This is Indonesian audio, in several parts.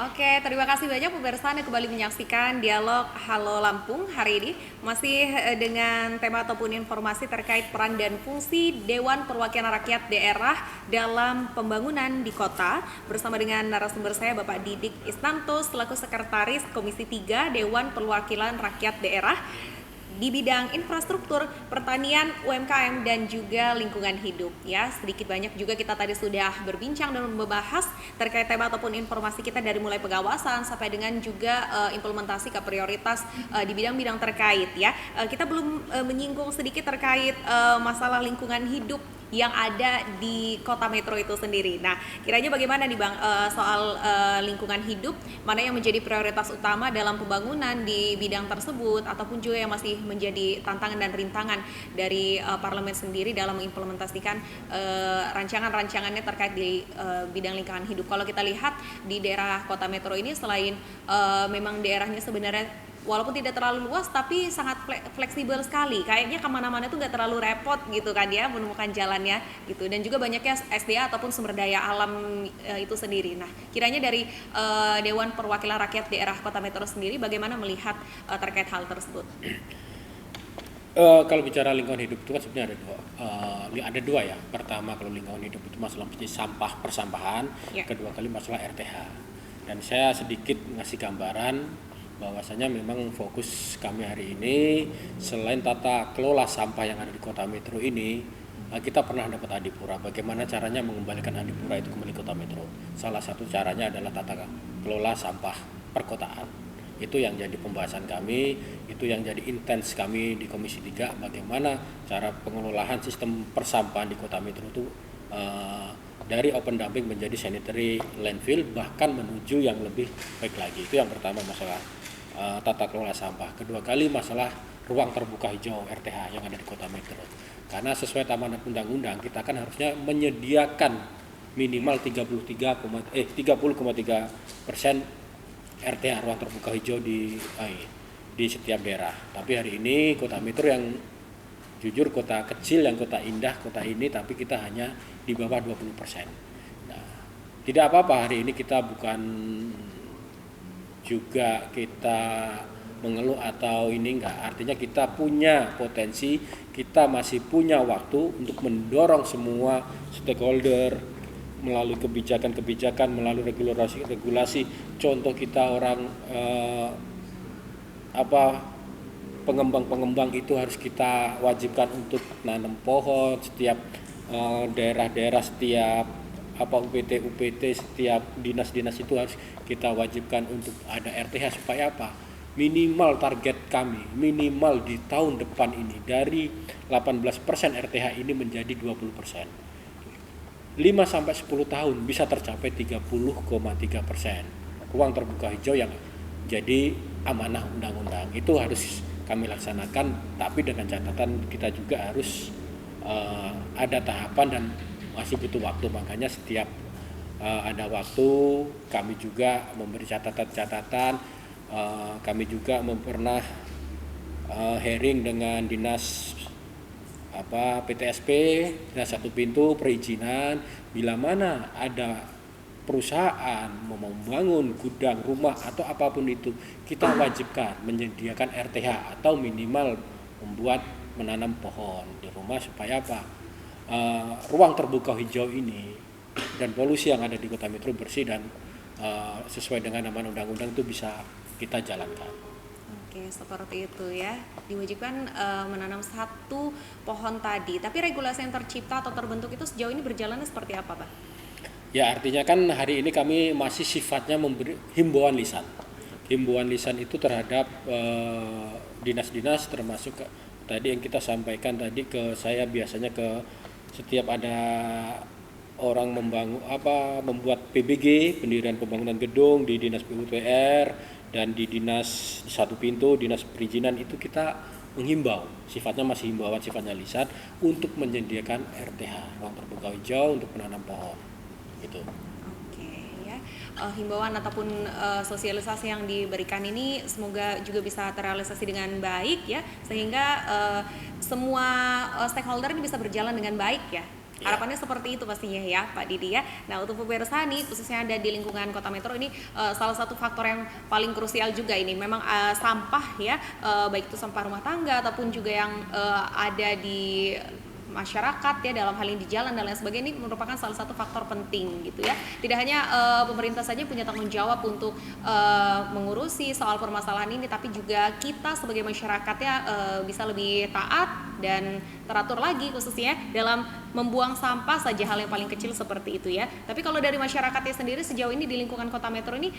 Oke, terima kasih banyak pemirsa Anda kembali menyaksikan dialog Halo Lampung hari ini masih dengan tema ataupun informasi terkait peran dan fungsi Dewan Perwakilan Rakyat Daerah dalam pembangunan di kota bersama dengan narasumber saya Bapak Didik Isnanto selaku Sekretaris Komisi 3 Dewan Perwakilan Rakyat Daerah di bidang infrastruktur, pertanian, UMKM dan juga lingkungan hidup ya. Sedikit banyak juga kita tadi sudah berbincang dan membahas terkait tema ataupun informasi kita dari mulai pengawasan sampai dengan juga implementasi ke prioritas di bidang-bidang terkait ya. Kita belum menyinggung sedikit terkait masalah lingkungan hidup yang ada di kota metro itu sendiri. Nah, kiranya bagaimana nih Bang soal lingkungan hidup, mana yang menjadi prioritas utama dalam pembangunan di bidang tersebut ataupun juga yang masih menjadi tantangan dan rintangan dari parlemen sendiri dalam mengimplementasikan rancangan-rancangannya terkait di bidang lingkungan hidup. Kalau kita lihat di daerah kota metro ini selain memang daerahnya sebenarnya walaupun tidak terlalu luas tapi sangat fleksibel sekali, kayaknya kemana-mana tuh nggak terlalu repot gitu kan ya menemukan jalannya gitu, dan juga banyaknya SDA ataupun sumber daya alam itu sendiri. Nah, kiranya dari Dewan Perwakilan Rakyat Daerah Kota Metro sendiri bagaimana melihat terkait hal tersebut? Kalau bicara lingkungan hidup itu kan sebenarnya ada dua ya. Pertama, kalau lingkungan hidup itu masalah sampah persampahan, ya. Kedua kali masalah RTH. Dan saya sedikit ngasih gambaran bahwasanya memang fokus kami hari ini selain tata kelola sampah yang ada di kota metro ini, kita pernah dapat adipura. Bagaimana caranya mengembalikan adipura itu kembali kota metro? Salah satu caranya adalah tata kelola sampah perkotaan. Itu yang jadi pembahasan kami, itu yang jadi intens kami di Komisi 3, bagaimana cara pengelolaan sistem persampahan di kota metro itu dari open dumping menjadi sanitary landfill, bahkan menuju yang lebih baik lagi. Itu yang pertama, masalah tata kelola sampah. Kedua kali masalah ruang terbuka hijau RTH yang ada di kota metro. Karena sesuai amanat undang-undang kita kan harusnya menyediakan minimal 30,3% RTH ruang terbuka hijau di setiap daerah. Tapi hari ini kota metro yang jujur kota kecil, yang kota indah, kota ini, tapi kita hanya di bawah 20%. Nah, tidak apa-apa hari ini kita bukan juga kita mengeluh atau ini enggak, artinya kita punya potensi, kita masih punya waktu untuk mendorong semua stakeholder melalui kebijakan-kebijakan, melalui regulasi. Contoh kita orang pengembang-pengembang itu harus kita wajibkan untuk nanam pohon setiap daerah-daerah, setiap UPT setiap dinas-dinas itu harus kita wajibkan untuk ada RTH supaya apa? Minimal target kami, minimal di tahun depan ini dari 18% RTH ini menjadi 20%. 5-10 tahun bisa tercapai 30,3%. Ruang terbuka hijau yang jadi amanah undang-undang itu harus kami laksanakan, tapi dengan catatan kita juga harus ada tahapan dan masih butuh waktu. Makanya setiap ada waktu kami juga memberi catatan-catatan. Kami juga pernah hearing dengan dinas PTSP, dinas satu pintu perizinan. Bila mana ada perusahaan membangun gudang, rumah atau apapun itu, kita wajibkan menyediakan RTH atau minimal menanam pohon di rumah supaya apa? Ruang terbuka hijau ini dan polusi yang ada di kota metro bersih dan sesuai dengan amanat undang-undang itu bisa kita jalankan. Oke, seperti itu ya. Diwajibkan menanam 1 pohon tadi. Tapi regulasi yang tercipta atau terbentuk itu sejauh ini berjalannya seperti apa, Pak? Ya, artinya kan hari ini kami masih sifatnya memberi himbauan lisan. Himbauan lisan itu terhadap dinas-dinas, termasuk tadi yang kita sampaikan tadi ke saya, biasanya ke setiap ada orang membuat PBG, pendirian pembangunan gedung di dinas PUPR dan di dinas satu pintu, dinas perizinan, itu kita menghimbau, sifatnya masih himbauan, sifatnya lisan, untuk menyediakan RTH, ruang terbuka hijau untuk menanam pohon gitu. Oke ya, himbauan ataupun sosialisasi yang diberikan ini semoga juga bisa terrealisasi dengan baik ya, sehingga semua stakeholder ini bisa berjalan dengan baik ya. Ya. Harapannya seperti itu pastinya ya Pak Didi ya. Nah untuk pemirsa nih khususnya ada di lingkungan Kota Metro ini salah satu faktor yang paling krusial juga ini memang sampah ya, baik itu sampah rumah tangga ataupun juga yang ada di masyarakat ya, dalam hal ini di jalan dan lain sebagainya, ini merupakan salah satu faktor penting gitu ya. Tidak hanya pemerintah saja punya tanggung jawab untuk mengurusi soal permasalahan ini, tapi juga kita sebagai masyarakatnya bisa lebih taat dan teratur lagi khususnya dalam membuang sampah saja, hal yang paling kecil seperti itu ya. Tapi kalau dari masyarakatnya sendiri sejauh ini di lingkungan Kota Metro ini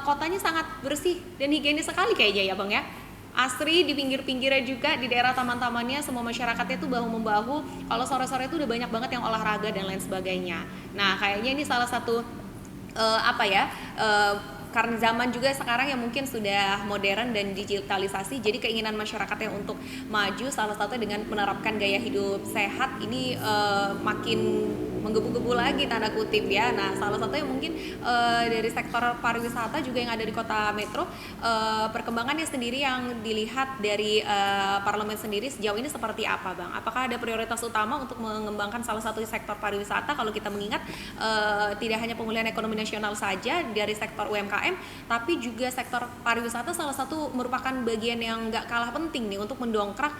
kotanya sangat bersih dan higienis sekali kayaknya ya Bang ya. Asri di pinggir-pinggirnya juga, di daerah taman-tamannya semua masyarakatnya itu bahu-membahu. Kalau sore-sore itu udah banyak banget yang olahraga dan lain sebagainya. Nah kayaknya ini salah satu karena zaman juga sekarang yang mungkin sudah modern dan digitalisasi, jadi keinginan masyarakatnya untuk maju salah satunya dengan menerapkan gaya hidup sehat ini makin menggebu-gebu lagi tanda kutip ya. Nah salah satunya mungkin dari sektor pariwisata juga yang ada di Kota Metro, perkembangannya sendiri yang dilihat dari parlemen sendiri sejauh ini seperti apa Bang? Apakah ada prioritas utama untuk mengembangkan salah satu sektor pariwisata? Kalau kita mengingat tidak hanya pemulihan ekonomi nasional saja dari sektor UMKM, tapi juga sektor pariwisata salah satu merupakan bagian yang nggak kalah penting nih untuk mendongkrak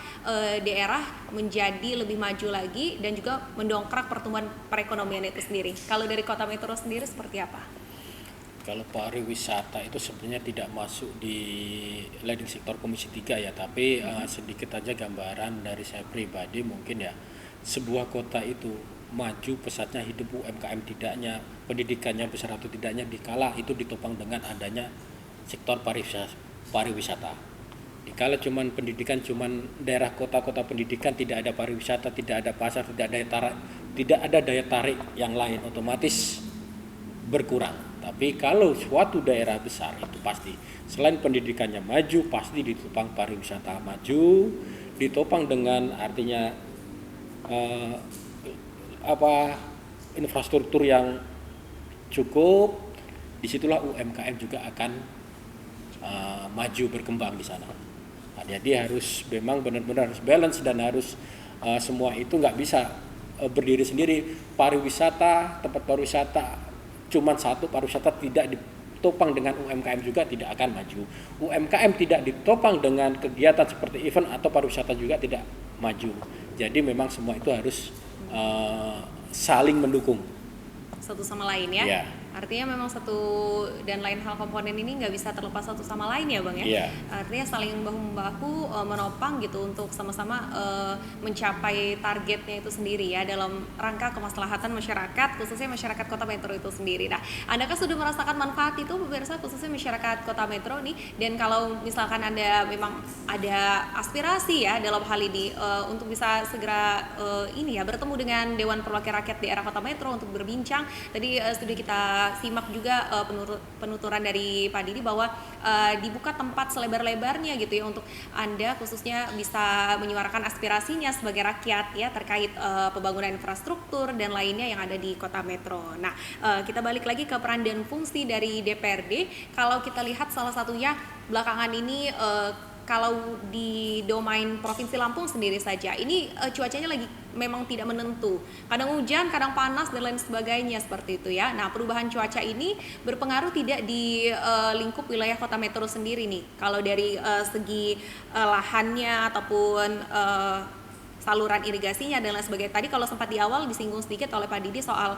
daerah menjadi lebih maju lagi dan juga mendongkrak pertumbuhan perekonomian itu sendiri. Kalau dari Kota Metro sendiri seperti apa? Kalau pariwisata itu sebenarnya tidak masuk di leading sektor Komisi 3 ya, tapi sedikit aja gambaran dari saya pribadi mungkin ya. Sebuah kota itu maju pesatnya hidup UMKM tidaknya, pendidikannya besar atau tidaknya dikala itu ditopang dengan adanya sektor pariwisata. Dikala cuman pendidikan, cuman daerah kota-kota pendidikan, tidak ada pariwisata, tidak ada pasar, tidak ada daya tarik yang lain, otomatis berkurang. Tapi kalau suatu daerah besar itu pasti selain pendidikannya maju, pasti ditopang pariwisata maju, ditopang dengan artinya infrastruktur yang cukup, disitulah UMKM juga akan maju berkembang di sana. Nah, jadi harus memang benar-benar harus balance dan harus semua itu nggak bisa berdiri sendiri. Pariwisata, tempat pariwisata cuman satu, pariwisata tidak ditopang dengan UMKM juga tidak akan maju. UMKM tidak ditopang dengan kegiatan seperti event atau pariwisata juga tidak maju. Jadi memang semua itu harus saling mendukung satu sama lain ya. Ya. Artinya memang satu dan lain hal komponen ini nggak bisa terlepas satu sama lain ya Bang ya. Yeah. Artinya saling bahu-membahu menopang gitu untuk sama-sama mencapai targetnya itu sendiri ya dalam rangka kemaslahatan masyarakat, khususnya masyarakat Kota Metro itu sendiri. Nah, Anda kan sudah merasakan manfaat itu pemirsa, khususnya masyarakat Kota Metro nih, dan kalau misalkan Anda memang ada aspirasi ya dalam hal ini untuk bisa segera ini ya bertemu dengan Dewan Perwakilan Rakyat Daerah Kota Metro untuk berbincang. Tadi sudah kita simak juga penuturan dari Pak Didi bahwa dibuka tempat selebar-lebarnya gitu ya untuk Anda khususnya bisa menyuarakan aspirasinya sebagai rakyat ya terkait pembangunan infrastruktur dan lainnya yang ada di Kota Metro. Nah, kita balik lagi ke peran dan fungsi dari DPRD. Kalau kita lihat salah satunya belakangan ini kalau di domain Provinsi Lampung sendiri saja, ini cuacanya lagi memang tidak menentu. Kadang hujan, kadang panas, dan lain sebagainya seperti itu ya. Nah, perubahan cuaca ini berpengaruh tidak di lingkup wilayah Kota Metro sendiri nih. Kalau dari segi lahannya ataupun saluran irigasinya dan lain sebagainya. Tadi kalau sempat di awal disinggung sedikit oleh Pak Didi soal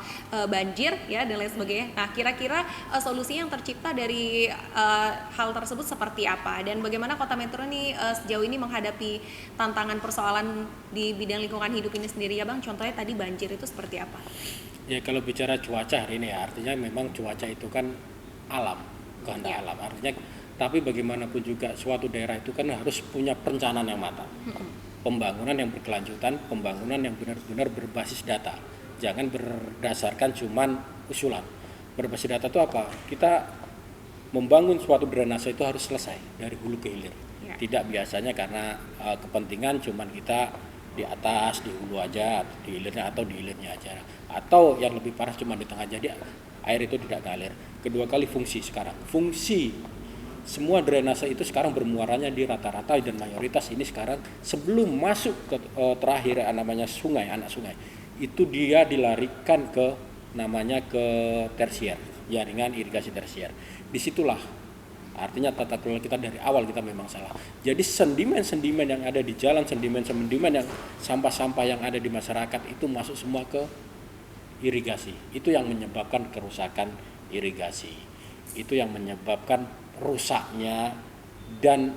banjir ya dan lain sebagainya. Nah, kira-kira solusi yang tercipta dari hal tersebut seperti apa dan bagaimana Kota Metro ini sejauh ini menghadapi tantangan persoalan di bidang lingkungan hidup ini sendiri ya Bang? Contohnya tadi banjir itu seperti apa? Ya, kalau bicara cuaca hari ini ya, artinya memang cuaca itu kan alam, kehendak alam. Artinya tapi bagaimanapun juga suatu daerah itu kan harus punya perencanaan yang matang. Pembangunan yang berkelanjutan, pembangunan yang benar-benar berbasis data. Jangan berdasarkan cuman usulan. Berbasis data itu apa? Kita membangun suatu drainase itu harus selesai dari hulu ke hilir. Ya. Tidak biasanya karena kepentingan cuman kita di atas, di hulu aja, di hilirnya atau di hilirnya aja. Atau yang lebih parah cuma di tengah, jadi air itu tidak ngalir. Kedua kali fungsi sekarang. Fungsi semua drainase itu sekarang bermuaranya di rata-rata dan mayoritas ini sekarang sebelum masuk ke terakhir namanya sungai, anak sungai. itu dia dilarikan ke namanya ke tersier, jaringan irigasi tersier. Disitulah artinya tata kelola kita dari awal kita memang salah. Jadi sentimen-sentimen yang ada di jalan, sentimen-sentimen yang sampah-sampah yang ada di masyarakat itu masuk semua ke irigasi. Itu yang menyebabkan kerusakan irigasi. Itu yang menyebabkan rusaknya dan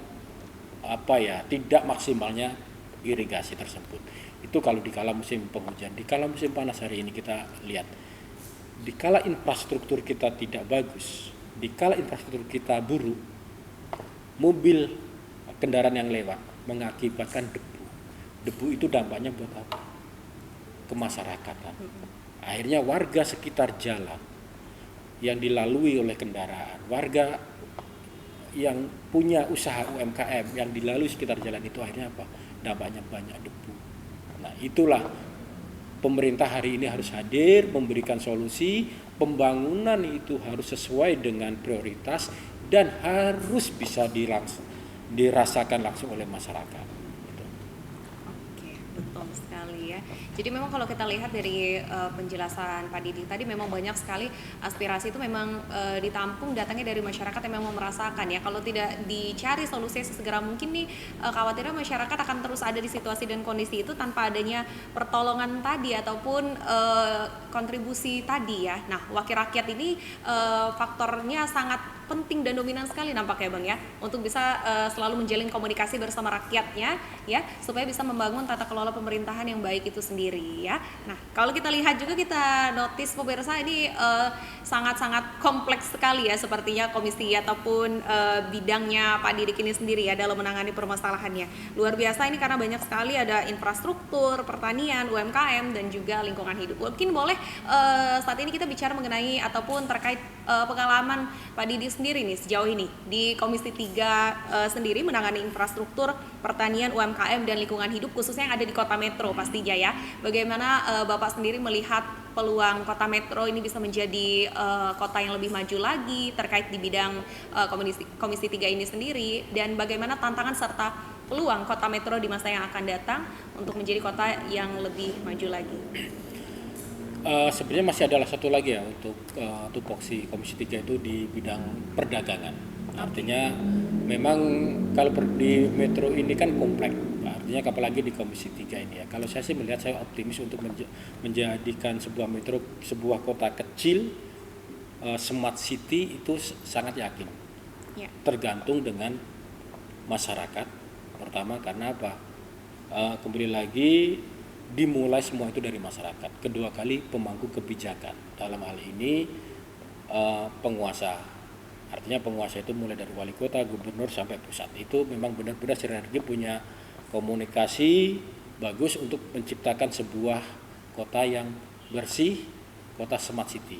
tidak maksimalnya irigasi tersebut. Itu kalau di kala musim penghujan. Di kala musim panas hari ini kita lihat, di kala infrastruktur kita tidak bagus, di kala infrastruktur kita buruk, mobil kendaraan yang lewat mengakibatkan debu. Debu itu dampaknya buat apa? Kemasyarakatan. Akhirnya warga sekitar jalan yang dilalui oleh kendaraan, warga yang punya usaha UMKM yang dilalui sekitar jalan itu akhirnya apa? Dampaknya banyak debu. Nah, itulah pemerintah hari ini harus hadir memberikan solusi. Pembangunan itu harus sesuai dengan prioritas dan harus bisa dirasakan langsung oleh masyarakat. Oke, betul sekali ya. Jadi memang kalau kita lihat dari penjelasan Pak Didi tadi memang banyak sekali aspirasi itu memang ditampung datangnya dari masyarakat yang memang merasakan ya. Kalau tidak dicari solusi sesegera mungkin nih khawatirnya masyarakat akan terus ada di situasi dan kondisi itu tanpa adanya pertolongan tadi ataupun kontribusi tadi ya. Nah, wakil rakyat ini faktornya sangat penting dan dominan sekali nampaknya Bang ya untuk bisa selalu menjalin komunikasi bersama rakyatnya ya supaya bisa membangun tata kelola pemerintahan yang baik itu sendiri ya. Nah, kalau kita lihat juga kita notice pemirsa ini sangat-sangat kompleks sekali ya sepertinya komisi ataupun bidangnya Pak Didik ini sendiri ya dalam menangani permasalahannya. Luar biasa ini karena banyak sekali ada infrastruktur, pertanian, UMKM dan juga lingkungan hidup. Mungkin boleh saat ini kita bicara mengenai ataupun terkait pengalaman Pak Didi sendiri nih sejauh ini di Komisi 3 sendiri menangani infrastruktur, pertanian, UMKM dan lingkungan hidup khususnya yang ada di Kota Metro pastinya ya. Bagaimana Bapak sendiri melihat peluang Kota Metro ini bisa menjadi kota yang lebih maju lagi terkait di bidang Komisi 3 ini sendiri dan bagaimana tantangan serta peluang Kota Metro di masa yang akan datang untuk menjadi kota yang lebih maju lagi. Sebenarnya masih adalah satu lagi ya untuk tupoksi Komisi 3 itu di bidang perdagangan. Artinya memang kalau di Metro ini kan kompleks. Artinya apalagi di Komisi 3 ini ya. Kalau saya sih melihat saya optimis untuk menjadikan sebuah metro sebuah kota kecil smart city itu sangat yakin. Ya. Tergantung dengan masyarakat. Pertama karena apa? Kembali lagi dimulai semua itu dari masyarakat. Kedua kali pemangku kebijakan. Dalam hal ini penguasa. Artinya penguasa itu mulai dari wali kota, gubernur sampai pusat. Itu memang benar-benar sinergi punya komunikasi bagus untuk menciptakan sebuah kota yang bersih, kota smart city.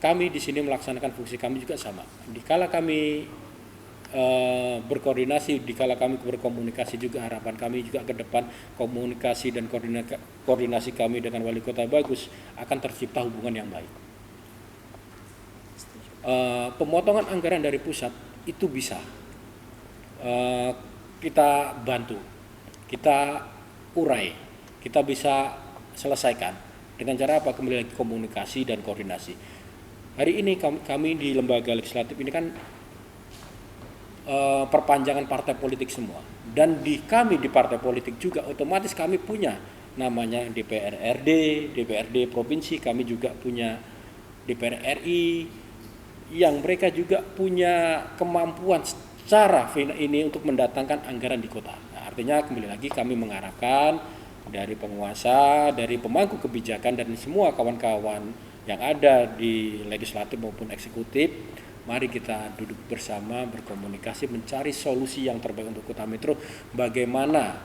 Kami di sini melaksanakan fungsi kami juga sama. Dikala kami berkoordinasi, dikala kami berkomunikasi juga harapan kami juga ke depan komunikasi dan koordinasi kami dengan wali kota bagus akan tercipta hubungan yang baik. Pemotongan anggaran dari pusat itu bisa kita bantu, kita urai, kita bisa selesaikan dengan cara apa? Kembali lagi komunikasi dan koordinasi. Hari ini kami di lembaga legislatif ini kan perpanjangan partai politik semua, dan kami di partai politik juga otomatis kami punya namanya DPRD provinsi, kami juga punya DPR RI yang mereka juga punya kemampuan secara ini untuk mendatangkan anggaran di kota. Nah, artinya kembali lagi kami mengharapkan dari penguasa, dari pemangku kebijakan dan semua kawan-kawan yang ada di legislatif maupun eksekutif, mari kita duduk bersama, berkomunikasi, mencari solusi yang terbaik untuk Kota Metro. Bagaimana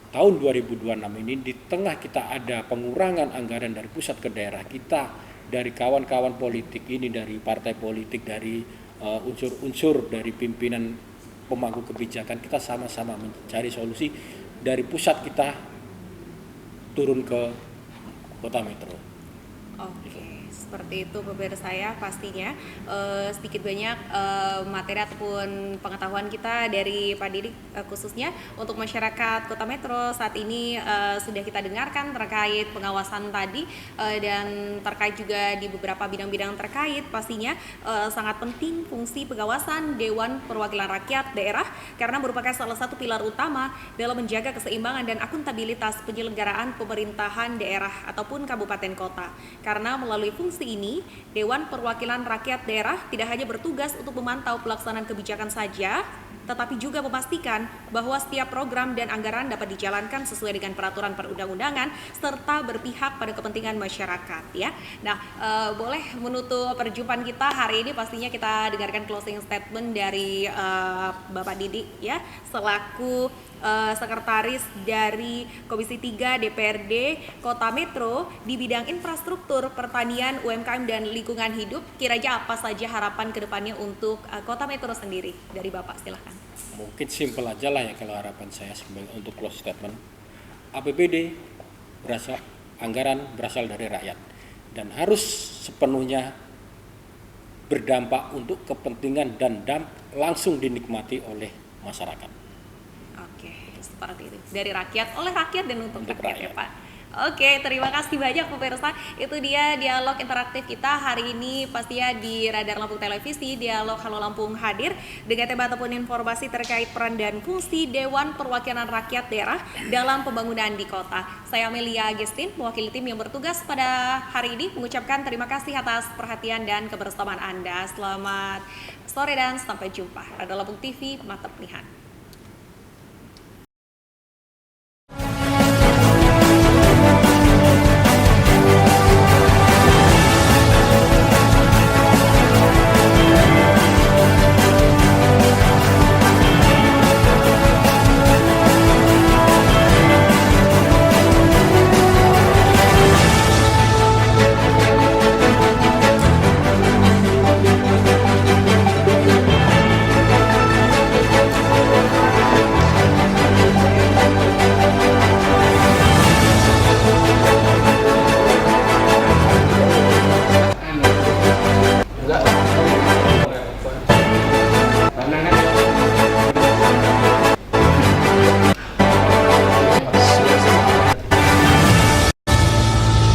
tahun 2026 ini di tengah kita ada pengurangan anggaran dari pusat ke daerah, kita dari kawan-kawan politik ini, dari partai politik, dari unsur-unsur dari pimpinan pemangku kebijakan, kita sama-sama mencari solusi dari pusat kita turun ke Kota Metro. Oke, Seperti itu pemirsa ya, pastinya sedikit banyak materi ataupun pengetahuan kita dari Pak Didik khususnya untuk masyarakat Kota Metro saat ini sudah kita dengarkan terkait pengawasan tadi dan terkait juga di beberapa bidang-bidang terkait. Pastinya sangat penting fungsi pengawasan Dewan Perwakilan Rakyat Daerah karena merupakan salah satu pilar utama dalam menjaga keseimbangan dan akuntabilitas penyelenggaraan pemerintahan daerah ataupun kabupaten kota. Karena melalui fungsi ini, Dewan Perwakilan Rakyat Daerah tidak hanya bertugas untuk memantau pelaksanaan kebijakan saja, tetapi juga memastikan bahwa setiap program dan anggaran dapat dijalankan sesuai dengan peraturan perundang-undangan serta berpihak pada kepentingan masyarakat ya. Nah, boleh menutup perjumpaan kita hari ini pastinya kita dengarkan closing statement dari Bapak Didik ya selaku Sekretaris dari Komisi 3 DPRD Kota Metro di bidang infrastruktur, pertanian, UMKM dan lingkungan hidup. Kira-kira apa saja harapan kedepannya untuk Kota Metro sendiri? Dari Bapak silahkan. Mungkin simpel aja lah ya kalau harapan saya untuk close statement. APBD anggaran berasal dari rakyat dan harus sepenuhnya berdampak untuk kepentingan dan langsung dinikmati oleh masyarakat. Oke, seperti itu. Dari rakyat, oleh rakyat dan untuk rakyat ya Pak. Oke, terima kasih banyak pemirsa. Itu dia dialog interaktif kita hari ini pastinya di Radar Lampung Televisi. Dialog Halo Lampung hadir dengan tema ataupun informasi terkait peran dan fungsi Dewan Perwakilan Rakyat Daerah dalam pembangunan di kota. Saya Amelia Agustin, mewakili tim yang bertugas pada hari ini mengucapkan terima kasih atas perhatian dan kebersamaan Anda. Selamat sore dan sampai jumpa. Radar Lampung TV, mantap lihat.